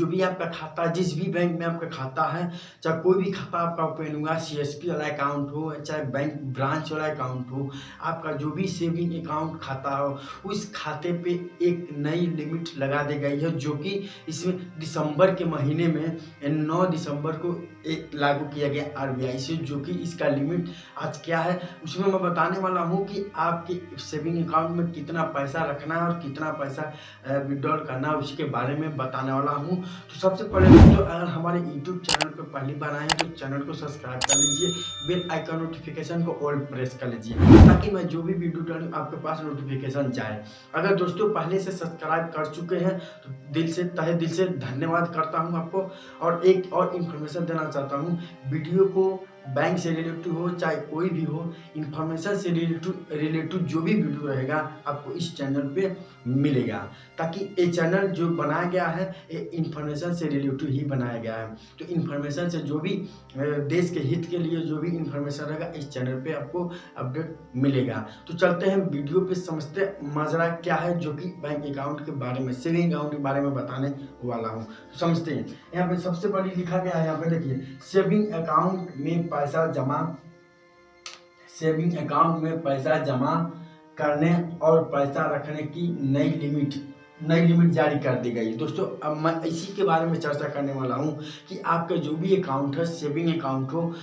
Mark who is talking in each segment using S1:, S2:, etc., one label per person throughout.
S1: जो भी आपका खाता, जिस भी बैंक में आपका खाता है, चाहे कोई भी खाता आपका ओपन हुआ, सीएसपी वाला अकाउंट हो, चाहे बैंक ब्रांच वाला अकाउंट हो, आपका जो भी सेविंग अकाउंट खाता हो, उस खाते पे एक नई लिमिट लगा दी गई है, जो कि इसमें दिसंबर के महीने में 9 दिसंबर को एक लागू किया गया आरबीआई से, जो कि इसका लिमिट आज क्या है उसमें मैं बताने वाला हूँ कि आपके सेविंग अकाउंट में कितना पैसा रखना है और कितना पैसा विड्रॉल करना है, उसके बारे में बताने वाला हूँ। तो सबसे पहले दोस्तों, अगर हमारे यूट्यूब चैनल पर पहली बार आए हैं तो चैनल को सब्सक्राइब कर लीजिए, बेल आइकन नोटिफिकेशन को ऑल प्रेस कर लीजिए, ताकि मैं जो भी वीडियो डालूं आपके पास नोटिफिकेशन जाए। अगर दोस्तों पहले से सब्सक्राइब कर चुके हैं तो तहे दिल से धन्यवाद करता हूं आपको। और एक और इन्फॉर्मेशन देना चाहता हूं, वीडियो को बैंक से रिलेटेड हो चाहे कोई भी हो, इन्फॉर्मेशन से रिलेटेड जो भी वीडियो रहेगा आपको इस चैनल पे मिलेगा, ताकि ये चैनल जो बनाया गया है ये इन्फॉर्मेशन से रिलेटेड ही बनाया गया है। तो इन्फॉर्मेशन से जो भी देश के हित के लिए जो भी इन्फॉर्मेशन रहेगा इस चैनल पे आपको अपडेट मिलेगा। तो चलते हैं वीडियो पे, समझते माजरा क्या है जो कि बैंक अकाउंट के बारे में, सेविंग अकाउंट के बारे में बताने वाला हूँ। तो समझते हैं। यहाँ पे सबसे पहले लिखा गया है, यहाँ पे देखिए, सेविंग अकाउंट में पैसा जमा, सेविंग अकाउंट में पैसा जमा करने और पैसा रखने की नई लिमिट जारी कर दी गई। दोस्तों अब मैं इसी के बारे में चर्चा करने वाला हूं कि आपका जो भी अकाउंट है, सेविंग अकाउंट हो,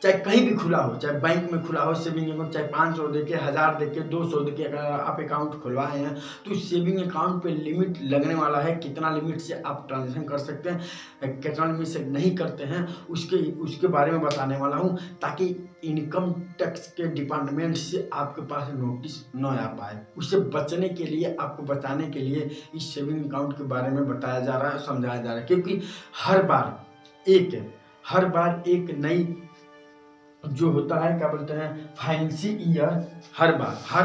S1: चाहे कहीं भी खुला हो, चाहे बैंक में खुला हो सेविंग अकाउंट, चाहे 500 देके, 1000 देके, 200 देके अगर आप अकाउंट खुलवाए हैं तो सेविंग अकाउंट पे लिमिट लगने वाला है। कितना लिमिट से आप ट्रांजेक्शन कर सकते हैं, कितना लिमिट से नहीं करते हैं, उसके बारे में बताने वाला हूं, ताकि इनकम टैक्स के डिपार्टमेंट से आपके पास नोटिस न आ पाए। उससे बचने के लिए, आपको बताने के लिए इस सेविंग अकाउंट के बारे में बताया जा रहा है, समझाया जा रहा है, क्योंकि हर बार एक नई जो होता है, क्या बोलते हैं, फाइनेंशियल ईयर, हर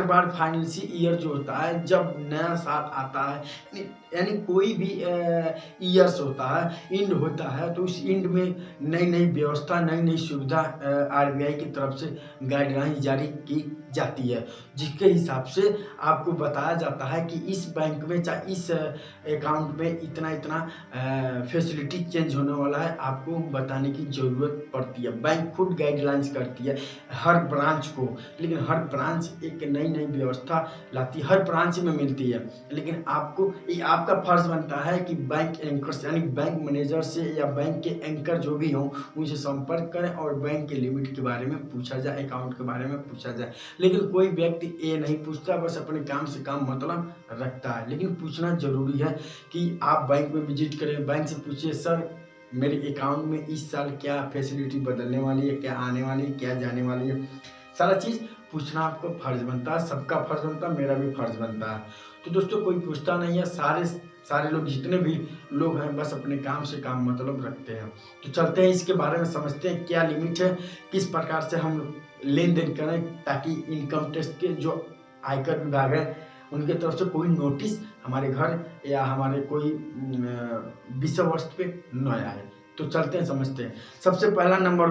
S1: बार फाइनेंशियल ईयर जो होता है, जब नया साल आता है, यानी कोई भी ईयर्स होता है, इंड होता है, तो उस इंड में नई व्यवस्था, नई सुविधा आरबीआई की तरफ से गाइडलाइंस जारी की जाती है, जिसके हिसाब से आपको बताया जाता है कि इस बैंक में, चाहे इस अकाउंट में इतना फैसिलिटी चेंज होने वाला है, आपको बताने की ज़रूरत पड़ती है। बैंक खुद गाइडलाइंस करती है हर ब्रांच को, लेकिन हर ब्रांच एक नई व्यवस्था लाती है, हर ब्रांच में मिलती है, लेकिन आपका फर्ज बनता है कि बैंक एंकर यानी बैंक मैनेजर से या बैंक के एंकर जो भी हों उनसे संपर्क करें और बैंक के लिमिट के बारे में पूछा जाए, अकाउंट के बारे में पूछा जाए। लेकिन कोई व्यक्ति ये नहीं पूछता, बस अपने काम से काम मतलब रखता है। लेकिन पूछना जरूरी है कि आप बैंक में विजिट करें, बैंक से पूछिए, सर मेरे अकाउंट में इस साल क्या फैसिलिटी बदलने वाली है, क्या आने वाली है, क्या जाने वाली है, सारा चीज़ पूछना आपको फर्ज बनता है, सबका फर्ज बनता है, मेरा भी फर्ज बनता है। तो दोस्तों कोई पूछता नहीं है, सारे लोग, जितने भी लोग हैं, बस अपने काम से काम मतलब रखते हैं। तो चलते हैं इसके बारे में समझते हैं, क्या लिमिट है, किस प्रकार से हम लेन देन करें, ताकि इनकम टैक्स के जो आयकर विभाग है उनके तरफ से कोई नोटिस हमारे घर या हमारे कोई विषय वस्तु पे न आए। तो चलते हैं, समझते हैं। सबसे पहला नंबर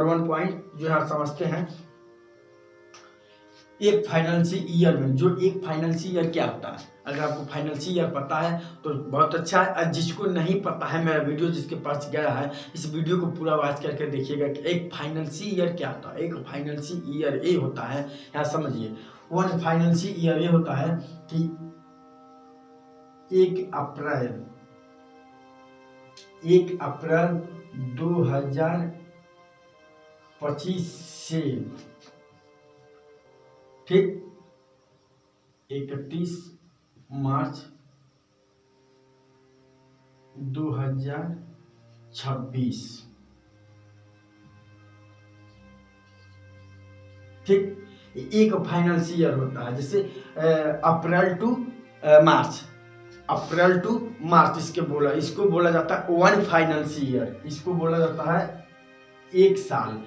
S1: वन पॉइंट जो है समझते हैं, एक फाइनेंशियल ईयर में, जो एक फाइनेंशियल ईयर क्या होता है, अगर आपको फाइनेंशियल ईयर पता है तो बहुत अच्छा है, और जिसको नहीं पता है, मेरा वीडियो जिसके पास गया है, इस वीडियो को पूरा वॉच करके देखिएगा कि एक फाइनेंशियल ईयर क्या होता है। एक फाइनेंशियल ईयर ये होता है, यहाँ समझिए, वन फाइनेंशियल ईयर ये होता है कि 1 अप्रैल 2025 से ठीक 31 मार्च 2026, ठीक, एक फाइनेंशियल ईयर होता है। जैसे अप्रैल टू मार्च इसको बोला जाता है वन फाइनेंशियल ईयर। इसको बोला जाता है एक साल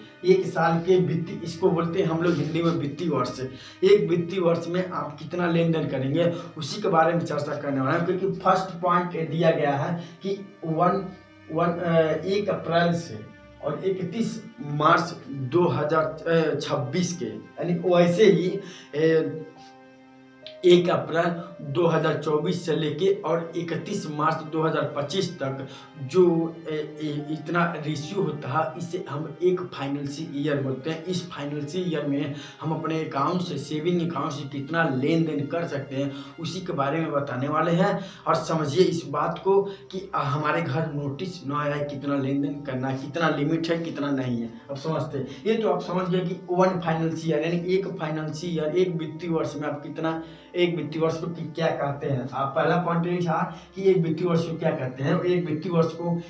S1: के वित्तीय, इसको बोलते हैं हम लोग हिंदी में वित्तीय वर्ष। एक वित्तीय वर्ष में आप कितना लेन देन करेंगे उसी के बारे में चर्चा करने वाला है, क्योंकि फर्स्ट पॉइंट दिया गया है कि 1 अप्रैल से और 31 मार्च 2026 के, यानी वैसे ही 1 अप्रैल 2024 से लेके और 31 मार्च 2025 तक जो इतना रेशियो होता है, इसे हम एक फाइनेंशियल ईयर बोलते हैं। इस फाइनेंशियल ईयर में हम अपने अकाउंट से, सेविंग अकाउंट से कितना लेन देन कर सकते हैं, उसी के बारे में बताने वाले हैं। और समझिए इस बात को कि हमारे घर नोटिस न आया, कितना लेन देन करना है, कितना लिमिट है, कितना नहीं है। अब समझते हैं, ये तो आप समझ गए कि वन फाइनेंशियल ईयर यानी एक फाइनेंशियल ईयर, एक वित्तीय वर्ष में आप कितना, एक वित्तीय वर्ष को क्या कहते हैं। आप पहला पॉइंट ये था कि एक वित्तीय वर्ष को क्या कहते हैं। एक वित्तीय वर्ष को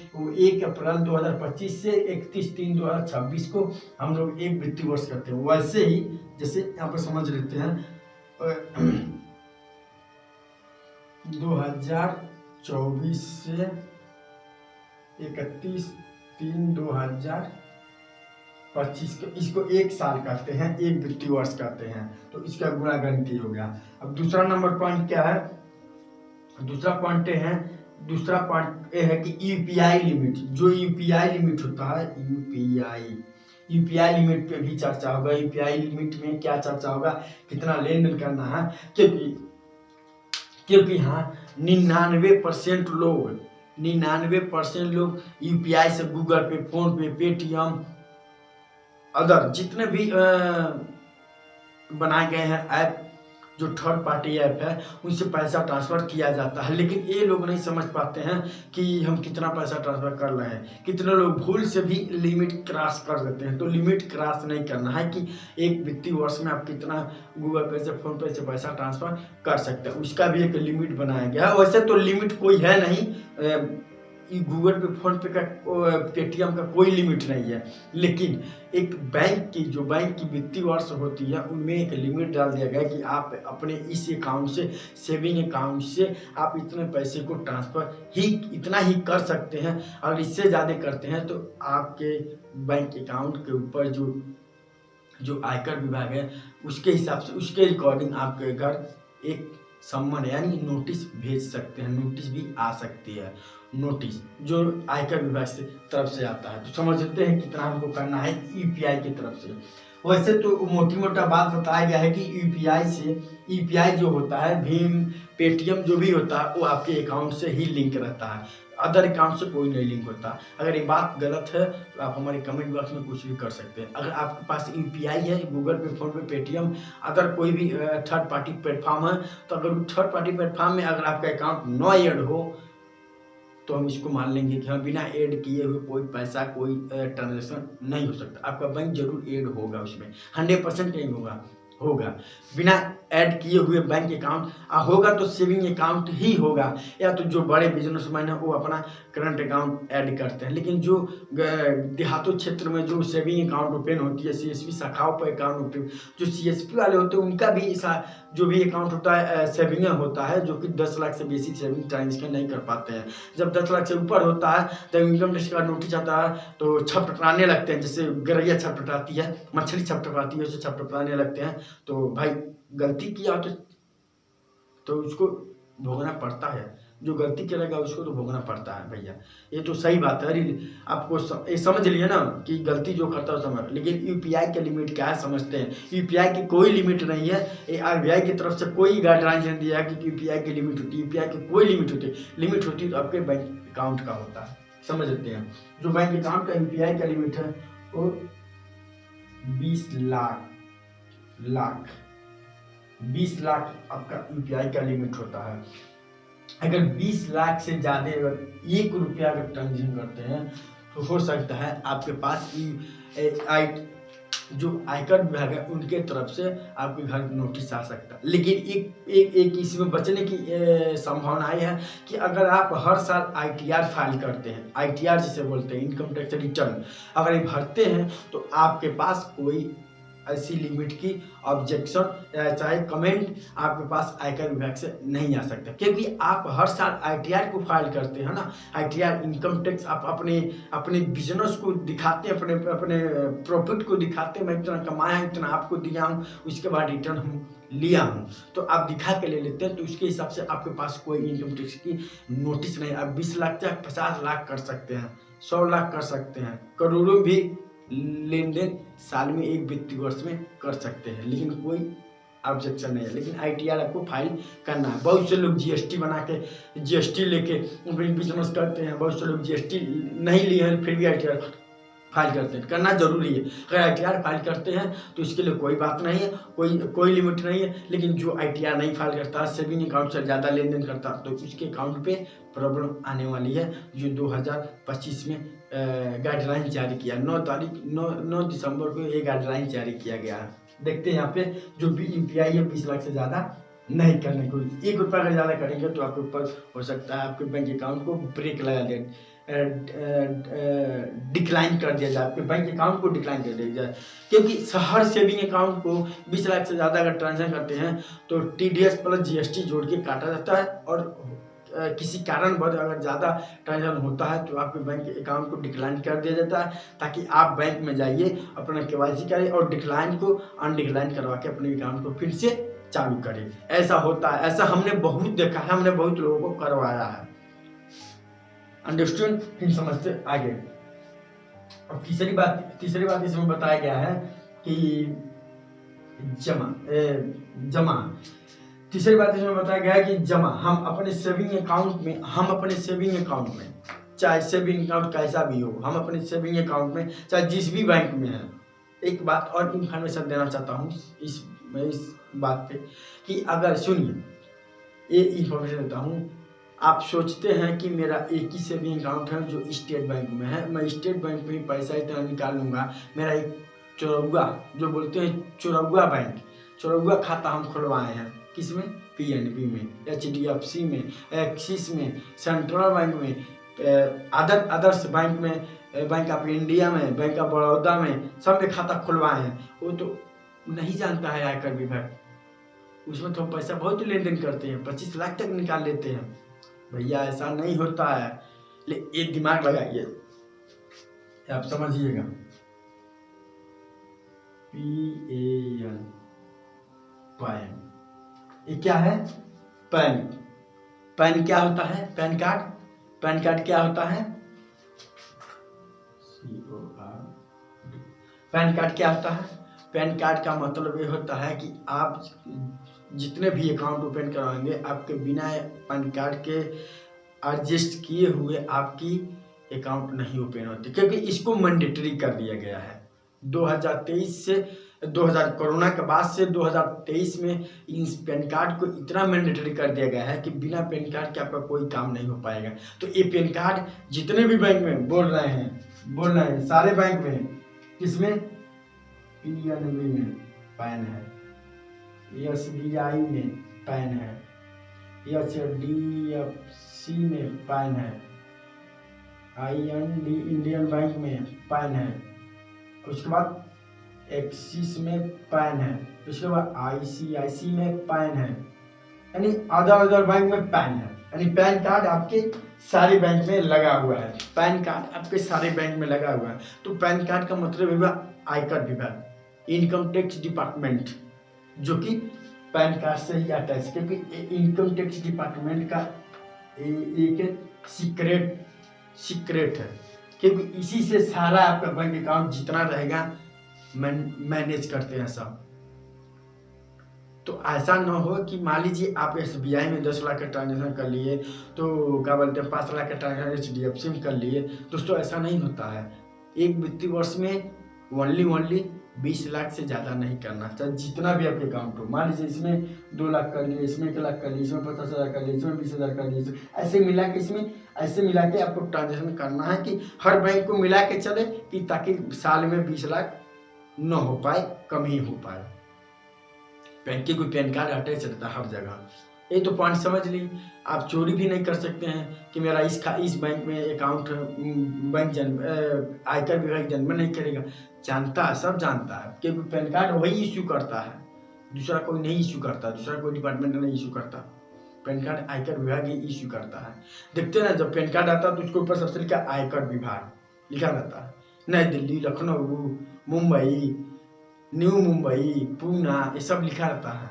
S1: 1 अप्रैल 2025 से 31/3/2026 को हम लोग एक वित्तीय वर्ष कहते हैं। वैसे ही जैसे यहाँ पर समझ लेते हैं 2024 से 31/3/2025 को, इसको एक साल कहते हैं, एक वित्तीय वर्ष कहते हैं। तो इसका गुणा गणितीय हो गया। अब दूसरा नंबर पॉइंट क्या है, दूसरा पॉइंट ये है कि यूपीआई लिमिट, जो यूपीआई लिमिट होता है, यूपीआई लिमिट पे भी चर्चा होगा। यूपीआई लिमिट में क्या चर्चा होगा, कितना लेन देन करना है, क्योंकि हाँ 99% लोग यूपीआई से गूगल पे, फोन पे, पेटीएम, अदर जितने भी बनाए गए हैं ऐप, जो थर्ड पार्टी ऐप है, उनसे पैसा ट्रांसफ़र किया जाता है। लेकिन ये लोग नहीं समझ पाते हैं कि हम कितना पैसा ट्रांसफ़र कर रहे हैं। कितने लोग भूल से भी लिमिट क्रॉस कर देते हैं। तो लिमिट क्रॉस नहीं करना है कि एक वित्तीय वर्ष में आप कितना गूगल पे से, फोन पे से पैसा ट्रांसफ़र कर सकते हैं, उसका भी एक लिमिट बनाया गया है। वैसे तो लिमिट कोई है नहीं, गूगल पे, फोन पे का, पेटीएम का कोई लिमिट नहीं है। लेकिन एक बैंक की वित्तीय वर्ष होती है, उनमें एक लिमिट डाल दिया गया कि आप अपने इस अकाउंट से, सेविंग अकाउंट से आप इतने पैसे को ट्रांसफ़र इतना ही कर सकते हैं। अगर इससे ज़्यादा करते हैं तो आपके बैंक अकाउंट के ऊपर जो आयकर विभाग है, उसके हिसाब से, उसके रिकॉर्डिंग आपके घर एक सम्मन यानी नोटिस भेज सकते हैं। नोटिस भी आ सकती है, नोटिस जो आयकर विभाग से तरफ से आता है। तो समझते हैं कितना हमको करना है यूपीआई की तरफ से। वैसे तो मोटी मोटा बात बताया गया है कि यूपीआई जो होता है, भीम, पेटीएम जो भी होता है, वो आपके अकाउंट से ही लिंक रहता है, अदर अकाउंट से कोई नहीं लिंक होता। अगर ये बात गलत है तो आप हमारे कमेंट बॉक्स में कुछ भी कर सकते हैं। अगर आपके पास यूपीआई है, गूगल पे, फोन पे, पेटीएम, अदर कोई भी थर्ड पार्टी प्लेटफॉर्म है, तो अगर थर्ड पार्टी प्लेटफॉर्म में अगर आपका अकाउंट न ऐड हो तो हम इसको मान लेंगे कि हम बिना ऐड किए हुए कोई पैसा, कोई ट्रांजेक्शन नहीं हो सकता। आपका बैंक जरूर ऐड होगा, उसमें 100% नहीं होगा बिना ऐड किए हुए बैंक अकाउंट होगा तो सेविंग अकाउंट ही होगा। या तो जो बड़े बिजनेसमैन है वो अपना करंट अकाउंट ऐड करते हैं। लेकिन जो देहातों क्षेत्र में जो सेविंग अकाउंट ओपन होती है, सीएसपी शाखाओं पर अकाउंट ओपन, जो सीएसपी वाले होते हैं उनका भी जो भी अकाउंट होता है सेविंग होता है, जो कि 10 लाख से बेसिक सेविंग ट्रांजेक्शन नहीं कर पाते हैं। जब 10 लाख से ऊपर होता है तो इनकम टैक्स का नोटिस आता है तो छपटपटाने लगते हैं। जैसे गरैया छपटपटाती है, मछली छपटपटाती है, उसे छपटपटाने लगते हैं। तो भाई गलती किया तो उसको भोगना पड़ता है। जो गलती करेगा उसको तो भोगना पड़ता है भैया, ये तो सही बात है। आपको ये समझ लिए ना कि गलती जो करता है समझ। लेकिन यूपीआई का लिमिट क्या है समझते हैं। यूपीआई की कोई लिमिट नहीं है, ये आरबीआई की तरफ से कोई गाइडलाइंस नहीं दिया है कि यूपीआई की लिमिट होती है। यूपीआई की कोई लिमिट होती है, लिमिट होती है तो आपके बैंक अकाउंट का होता है। समझ लेते हैं, जो बैंक अकाउंट का यूपीआई का लिमिट है वो 20 लाख आपका यूपीआई का लिमिट होता है। अगर 20 लाख से ज़्यादा अगर 1 रुपया अगर ट्रांजेक्शन करते हैं तो हो सकता है आपके पास जो आयकर विभाग है उनके तरफ से आपके घर नोटिस आ सकता है। लेकिन एक इसमें बचने की संभावना है कि अगर आप हर साल आईटीआर फाइल करते हैं, आईटीआर जिसे बोलते हैं इनकम टैक्स रिटर्न, अगर ये भरते हैं तो आपके पास कोई ऐसी लिमिट की ऑब्जेक्शन चाहे कमेंट आपके पास आयकर विभाग से नहीं आ सकता। क्योंकि आप हर साल आईटीआर को फाइल करते हैं ना, आईटीआर इनकम टैक्स आप अपने बिजनेस को दिखाते हैं, अपने प्रॉफिट को दिखाते हैं, मैं इतना कमाया हूँ, इतना आपको दिया हूँ, उसके बाद रिटर्न हम लिया हूँ, तो आप दिखा के ले लेते हैं। तो उसके हिसाब से आपके पास कोई इनकम टैक्स की नोटिस नहीं। आप 20 लाख से 50 लाख कर सकते हैं, 100 लाख कर सकते हैं, करोड़ों भी लेन देन साल में एक वित्तीय वर्ष में कर सकते हैं। लेकिन कोई ऑब्जेक्शन नहीं है, लेकिन ITR आपको फाइल करना है। बहुत से लोग GST बना के GST लेके बिजनेस करते हैं, बहुत से लोग GST नहीं लिए हैं फिर भी ITR फाइल करते हैं। करना जरूरी है। अगर ITR फाइल करते हैं तो इसके लिए कोई बात नहीं है, कोई लिमिट नहीं है। लेकिन जो ITR नहीं फाइल करता, सेविंग अकाउंट से ज़्यादा लेन देन करता, तो उसके अकाउंट पे प्रॉब्लम आने वाली है। जो 2025 में गाइडलाइन जारी किया, 9 दिसंबर को ये गाइडलाइन जारी किया गया है। देखते हैं यहाँ पे जो भी UPI है 20 लाख से ज़्यादा नहीं करने को। 1 रुपया अगर ज़्यादा करेंगे तो आपके ऊपर हो सकता है आपके बैंक अकाउंट को ब्रेक लगा दे, डिक्लाइन कर दिया जाए, आपके बैंक अकाउंट को डिक्लाइन कर दिया जाए। क्योंकि हर सेविंग अकाउंट को 20 लाख से ज़्यादा अगर ट्रांजेक्शन करते हैं तो TDS प्लस GST जोड़ के काटा जाता है। और किसी कारणवश अगर ज़्यादा ट्रांजेक्शन होता है तो आपके बैंक अकाउंट को डिक्लाइन कर दिया जाता है, ताकि आप बैंक में जाइए, अपना KYC करें और डिक्लाइन को अनडिक्लाइन करवा के अपने अकाउंट को फिर से चालू करें। ऐसा होता है, ऐसा हमने बहुत देखा है, हमने बहुत लोगों को करवाया है। अंडरस्टूड? फिर समझते आगे। और तीसरी बात इसमें बताया गया है कि जमा तीसरी बात इसमें बताया गया है कि जमा हम अपने सेविंग अकाउंट में चाहे सेविंग अकाउंट कैसा भी हो, हम अपने सेविंग अकाउंट में चाहे जिस भी बैंक में है। एक बात और इन्फॉर्मेशन देना चाहता हूँ इस बात पे कि अगर सुनिए, ये इन्फॉर्मेशन देता हूँ। आप सोचते हैं कि मेरा एक ही सेविंग अकाउंट है जो स्टेट बैंक में है, मैं स्टेट बैंक में पैसा इतना निकाल लूँगा। मेरा एक चौरौआ, जो बोलते हैं चौरौआ खाता हम खुलवाए हैं। किसमें? PNB में, HDFC में, एक्सिस में, सेंट्रल बैंक में, अदर्स बैंक में, बैंक ऑफ इंडिया में, बैंक ऑफ बड़ौदा में, सब में खाता खुलवाए हैं। वो तो नहीं जानता है आयकर विभाग, उसमें तो पैसा बहुत लेन देन करते हैं, 25 लाख तक निकाल लेते हैं। भैया ऐसा नहीं होता है, एक दिमाग लगाइए, आप समझिएगा। PAN, पैन, ये क्या है? पैन क्या होता है? पैन कार्ड क्या होता है? पैन कार्ड क्या होता है? पैन कार्ड का मतलब ये होता है कि आप जितने भी अकाउंट ओपन करवाएंगे, आपके बिना पैन कार्ड के रजिस्टर किए हुए आपकी अकाउंट नहीं ओपन होती, क्योंकि इसको मैंडेटरी कर दिया गया है। 2023 से 2000 कोरोना के बाद से 2023 में इस पैन कार्ड को इतना मैंडेटरी कर दिया गया है कि बिना पैन कार्ड के आपका कोई काम नहीं हो पाएगा। तो ये पैन कार्ड जितने भी बैंक में बोल रहे हैं सारे बैंक में, किसमें? PNB में पैन है, SBI में पैन है, HDFC में पैन है, IND इंडियन बैंक में पैन है, उसके बाद एक्सिस में पैन है, उसके बाद ICICI में पैन है, यानी अदर बैंक में पैन है। यानी पैन कार्ड आपके सारे बैंक में लगा हुआ है। पैन कार्ड आपके सारे बैंक में लगा हुआ है। तो पैन कार्ड का मतलब हुआ आयकर विभाग, इनकम टैक्स डिपार्टमेंट, जो कि पैन कार्ड से ही अटैच, क्योंकि इनकम टैक्स डिपार्टमेंट का एक सीक्रेट है, क्योंकि इसी से सारा आपका बैंक अकाउंट जितना रहेगा मैनेज करते हैं सब। तो ऐसा ना हो कि मान लीजिए आप SBI में 10 लाख का ट्रांजेक्शन कर लिए, तो क्या बोलते हैं 5 लाख का ट्रांजेक्शन HDFC में कर लिए। दोस्तों ऐसा नहीं होता है। एक वित्तीय वर्ष में ओनली 20 लाख से ज़्यादा नहीं करना, चाहे जितना भी आपके अकाउंट हो। मान लीजिए इसमें 2 लाख कर लिए, इसमें 1 लाख कर लिए, इसमें 50,000 कर लिए, इसमें 20,000 कर लिए, ऐसे मिला के आपको ट्रांजेक्शन करना है कि हर बैंक को मिला के चले, कि ताकि साल में 20 लाख न हो पाए, कम ही हो पाए। बैंक की कोई पैन कार्ड अटैच रहता है हर जगह। ये तो पॉइंट समझ ली। आप चोरी भी नहीं कर सकते हैं कि मेरा इस बैंक में अकाउंट, आयकर विभाग जन्म नहीं करेगा, जानता है, सब जानता है, क्योंकि पैन कार्ड वही इश्यू करता है, दूसरा कोई नहीं इश्यू करता, दूसरा कोई डिपार्टमेंट नहीं इश्यू करता। पैन कार्ड आयकर विभाग ही इश्यू करता है। देखते ना, जब पैन कार्ड आता है तो उसके ऊपर सबसे लिखा आयकर विभाग लिखा रहता है। नई दिल्ली, लखनऊ, मुंबई, न्यू मुंबई, पूना, ये सब लिखा रहता है।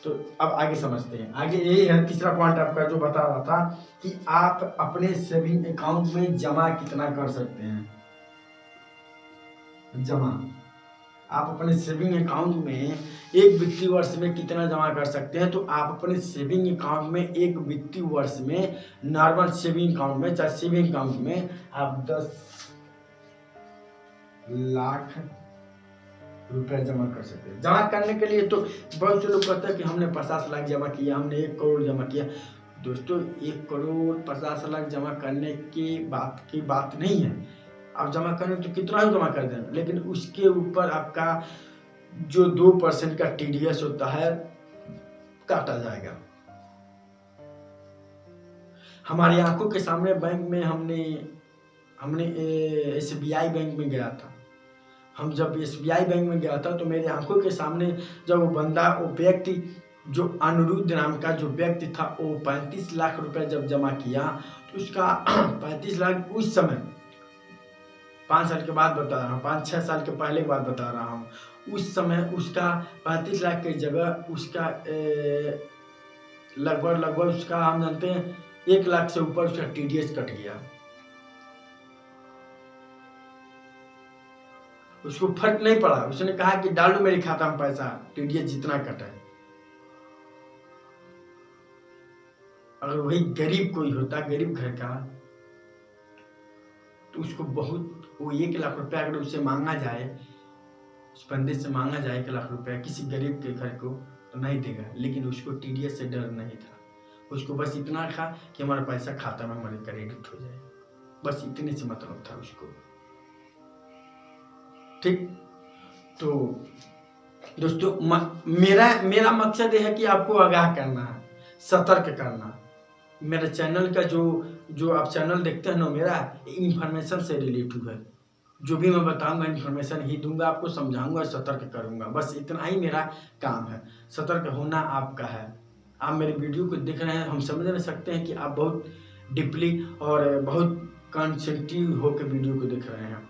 S1: तो अब आगे समझते हैं। आगे यही है तीसरा पॉइंट आपका जो बता रहा था कि आप अपने सेविंग अकाउंट में जमा कितना कर सकते हैं। जमा आप अपने सेविंग अकाउंट में एक वित्तीय वर्ष में कितना जमा कर सकते हैं, तो आप अपने सेविंग अकाउंट में एक वित्तीय वर्ष में नॉर्मल सेविंग अकाउंट में, चाहे सेविंग अकाउंट में आप 10 लाख रुपए जमा कर सकते हैं। जमा करने के लिए तो बहुत से लोग कहते हैं कि हमने 50 लाख जमा किया, हमने 1 करोड़ जमा किया। दोस्तों 1 करोड़ 50 लाख जमा करने की बात नहीं है। आप जमा करें तो कितना ही जमा कर दें, लेकिन उसके ऊपर आपका जो 2% का TDS होता है काटा जाएगा। हमारी आंखों के सामने बैंक में हमने SBI बैंक में गया था। हम जब SBI बैंक में गया था तो मेरे आंखों के सामने जब वो व्यक्ति जो अनिरुद्ध नाम का जो व्यक्ति था, वो 35 लाख रुपए जब जमा किया तो उसका 35 लाख उस समय 5 साल के बाद बता रहा हूँ, 5-6 साल के पहले की बात बता रहा हूँ, उस समय उसका 35 लाख की जगह उसका लगभग उसका हम जानते हैं 1 लाख से ऊपर उसका TDS कट गया। उसको फर्क नहीं पड़ा, उसने कहा कि डालो मेरे खाता में पैसा, TDS जितना कटा है। अगर वही गरीब कोई होता, गरीब घर का, तो उसको वो 1 लाख रुपया अगर उससे मांगा जाए, उस बंदे से मांगा जाए 1 लाख रुपया किसी गरीब के घर को, तो नहीं देगा। लेकिन उसको TDS से डर नहीं था, उसको बस इतना था कि हमारा पैसा खाता में हमारे क्रेडिट हो जाए, बस इतने से मतलब था उसको। ठीक, तो दोस्तों मेरा मकसद यह है कि आपको आगाह करना है, सतर्क करना। मेरे चैनल का जो आप चैनल देखते हैं ना, मेरा इंफॉर्मेशन से रिलेटेड है। जो भी मैं बताऊंगा इंफॉर्मेशन ही दूंगा, आपको समझाऊंगा, सतर्क करूंगा, बस इतना ही मेरा काम है। सतर्क होना आपका है। आप मेरे वीडियो को देख रहे हैं, हम समझ सकते हैं कि आप बहुत डीपली और बहुत कॉन्सेंट्रेट होकर वीडियो को देख रहे हैं।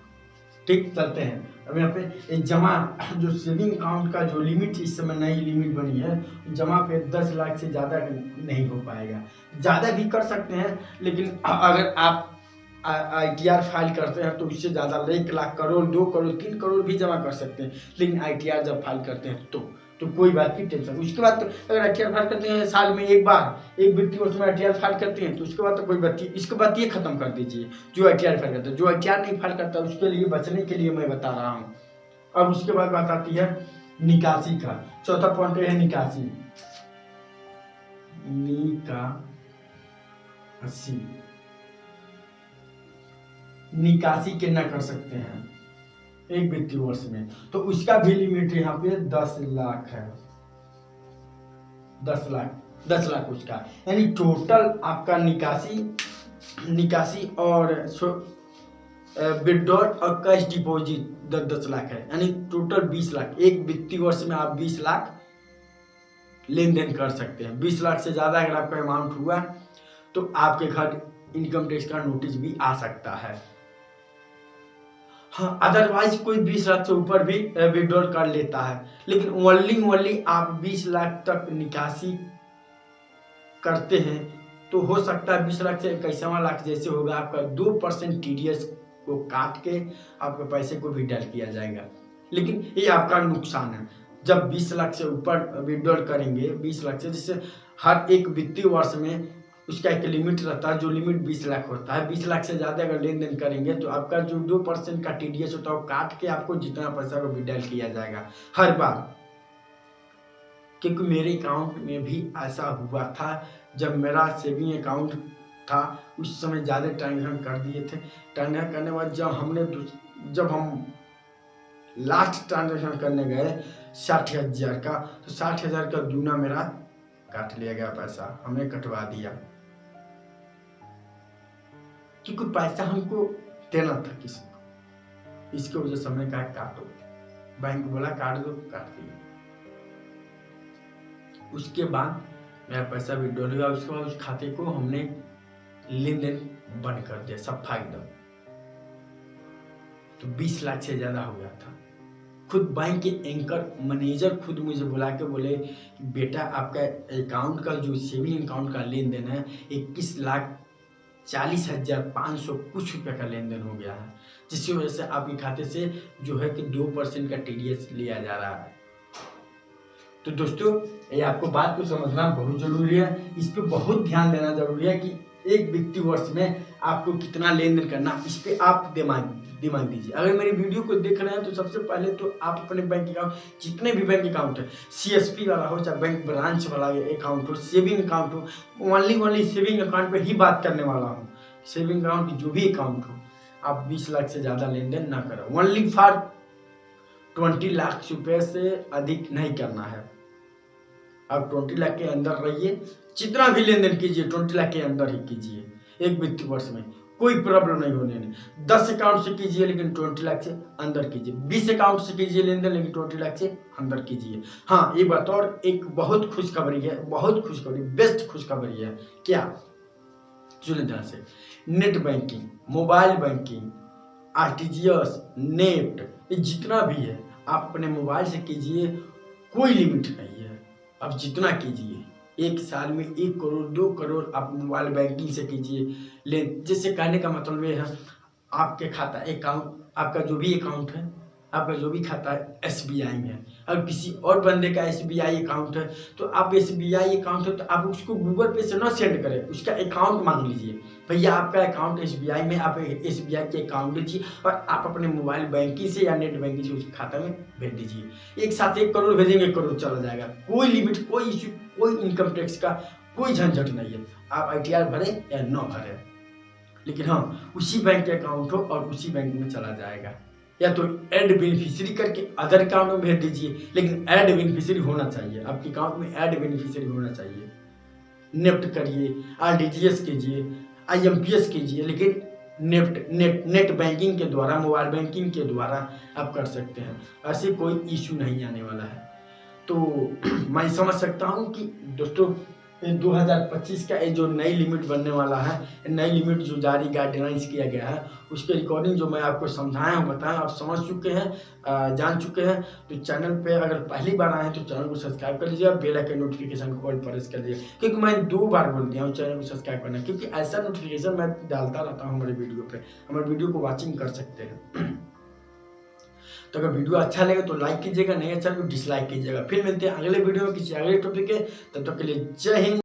S1: ठीक, चलते हैं। अब यहाँ पे जमा जो सेविंग अकाउंट का जो लिमिट इस समय नई लिमिट बनी है, जमा पे 10 लाख से ज़्यादा नहीं हो पाएगा। ज़्यादा भी कर सकते हैं, लेकिन अगर आप ITR फाइल करते हैं तो उससे ज़्यादा 1 लाख, करोड़, 2 करोड़, 3 करोड़ भी जमा कर सकते हैं। लेकिन ITR जब फाइल करते हैं तो कोई बात की टेंशन। उसके बाद तो अगर ITR फाइल करते हैं साल में एक बार, एक वित्तीय वर्ष में ITR फाइल करते हैं, तो उसके बाद तो कोई बात, इसके बाद ये खत्म कर दीजिए जो ITR फाइल करता है। जो ITR नहीं फाइल करता उसके लिए बचने के लिए मैं बता रहा हूँ। अब उसके बाद बात आती है निकासी का। चौथा पॉइंट है निकासी। निकासी कितना कर सकते हैं एक वित्तीय वर्ष में, तो उसका भी लिमिट यहाँ पे 10 लाख है। 10 लाख उसका, यानी टोटल आपका निकासी और विड्रॉल और कैश डिपॉजिट 10 लाख है, यानी टोटल 20 लाख। एक वित्तीय वर्ष में आप 20 लाख लेन देन कर सकते हैं। 20 लाख से ज़्यादा अगर आपका अमाउंट हुआ तो आपके घर इनकम टैक्स का नोटिस भी आ सकता है। हाँ, अदरवाइज कोई 20 लाख से ऊपर भी विड्रॉल कर लेता है, लेकिन ओनली आप 20 लाख तक निकासी करते हैं तो हो सकता है 20 लाख से 21वां लाख जैसे होगा, आपका 2% TDS को काट के आपके पैसे को भी डाल किया जाएगा। लेकिन ये आपका नुकसान है। जब 20 लाख से ऊपर विड्रॉल करेंगे, 20 लाख से, जैसे हर एक वित्तीय वर्ष में उसका एक लिमिट रहता है, जो लिमिट 20 लाख होता है। 20 लाख से ज़्यादा अगर लेन देन करेंगे तो आपका जो 2% का TDS होता है वो काट के आपको जितना पैसा को विड्रॉल किया जाएगा हर बार। क्योंकि मेरे अकाउंट में भी ऐसा हुआ था, जब मेरा सेविंग अकाउंट था उस समय ज़्यादा ट्रांजेक्शन कर दिए थे। ट्रांजेक्शन करने के बाद जब हम लास्ट ट्रांजेक्शन करने गए 60,000 का, तो 60,000 का दूना मेरा काट लिया गया पैसा, हमने कटवा दिया। क्योंकि पैसा हमको देना था किसी को, इसके वजह से हमने कहा काटो। बैंक बोला काट दो, काट दिया। उसके बाद मेरा पैसा विड्रॉल हुआ। उसके बाद उस खाते को हमने लेन देन बंद कर दिया, सफा एकदम। तो 20 लाख से ज्यादा हो गया था। खुद बैंक के एंकर मैनेजर खुद मुझे बुला के बोले, बेटा आपका अकाउंट का जो सेविंग अकाउंट का लेन देन है 21 लाख 40,500 कुछ रुपये का लेन देन हो गया है, जिसकी वजह से आपके खाते से जो है कि 2% का TDS लिया जा रहा है। तो दोस्तों ये आपको बात को समझना बहुत जरूरी है, इस पर बहुत ध्यान देना जरूरी है कि एक वित्तीय वर्ष में आपको कितना लेन देन करना, इस पर आप दिमाग दीजिए। अगर मेरी वीडियो को देख रहे हैं तो सबसे पहले तो आप अपने बैंक अकाउंट, जितने भी बैंक अकाउंट है, CSP वाला हो चाहे बैंक ब्रांच वाला अकाउंट हो, सेविंग अकाउंट हो, ओनली सेविंग अकाउंट पर ही बात करने वाला हूँ। सेविंग अकाउंट की जो भी अकाउंट हो, आप 20 लाख से ज़्यादा लेन देन ना करें। ओनली फॉर 20 लाख रुपये से अधिक नहीं करना है। आप 20 लाख के अंदर रहिए, जितना भी लेन देन कीजिए 20 लाख के अंदर ही कीजिए। एक वित्तीय वर्ष में कोई प्रॉब्लम नहीं होने देनी। 10 अकाउंट से कीजिए लेकिन 20 लाख से अंदर कीजिए। 20 अकाउंट से कीजिए लेन देन लेकिन 20 लाख से अंदर कीजिए। हाँ, एक बात और, एक बहुत खुशखबरी है, बहुत खुशखबरी, बेस्ट खुशखबरी है। क्या? सुनिए ध्यान से। Net banking, mobile banking, RTGS, NEFT, ये जितना भी है आप अपने मोबाइल से कीजिए, कोई लिमिट नहीं है। अब जितना कीजिए, एक साल में 1 करोड़ 2 करोड़ आप मोबाइल बैंकिंग से कीजिए। जैसे कहने का मतलब ये है, आपके खाता अकाउंट, आपका जो भी अकाउंट है, आपका जो भी खाता है SBI में है। अगर किसी और बंदे का SBI अकाउंट है तो आप SBI अकाउंट है तो आप उसको गूगल पे से ना सेंड करें, उसका अकाउंट मांग लीजिए। भैया आपका अकाउंट SBI में, आप SBI के अकाउंट दीजिए और आप अपने मोबाइल बैंकिंग से या नेट बैंकिंग से उस खाता में भेज दीजिए। एक साथ 1 करोड़ भेजेंगे, 1 करोड़ चला जाएगा। कोई लिमिट, कोई इश्यू, कोई इनकम टैक्स का कोई झंझट नहीं है। आप ITR भरें या न भरें, लेकिन हाँ उसी बैंक के अकाउंट हो और उसी बैंक में चला जाएगा। या तो ऐड बेनिफिशियरी करके अदर अकाउंट में भेज दीजिए, लेकिन ऐड बेनिफिशियरी होना चाहिए, आपके अकाउंट में ऐड बेनिफिशियरी होना चाहिए। नेफ्ट करिए, RTGS कीजिए, IMPS कीजिए, लेकिन नेट बैंकिंग के द्वारा, मोबाइल बैंकिंग के द्वारा आप कर सकते हैं। ऐसे कोई इशू नहीं आने वाला है। तो मैं समझ सकता हूँ कि दोस्तों 2025 का ये जो नई लिमिट बनने वाला है, नई लिमिट जो जारी गाइडलाइंस किया गया है, उसके अकॉर्डिंग जो मैं आपको समझाया हूँ, बताया, आप समझ चुके हैं, जान चुके हैं। तो चैनल पे अगर पहली बार आए हैं तो चैनल को सब्सक्राइब कर लीजिए, बेल आइकन नोटिफिकेशन को ऑल प्रेस कर दीजिए, क्योंकि मैं 2 बार बोल दिया हूँ चैनल को सब्सक्राइब करना, क्योंकि ऐसा नोटिफिकेशन मैं डालता रहता हूँ हमारे वीडियो पे, हमारे वीडियो को वॉचिंग कर सकते हैं। तो अगर वीडियो अच्छा लगे तो लाइक कीजिएगा, नहीं अच्छा लगे तो डिसलाइक कीजिएगा। फिर मिलते हैं अगले वीडियो में किसी अगले टॉपिक के, तब तक के लिए जय हिंद।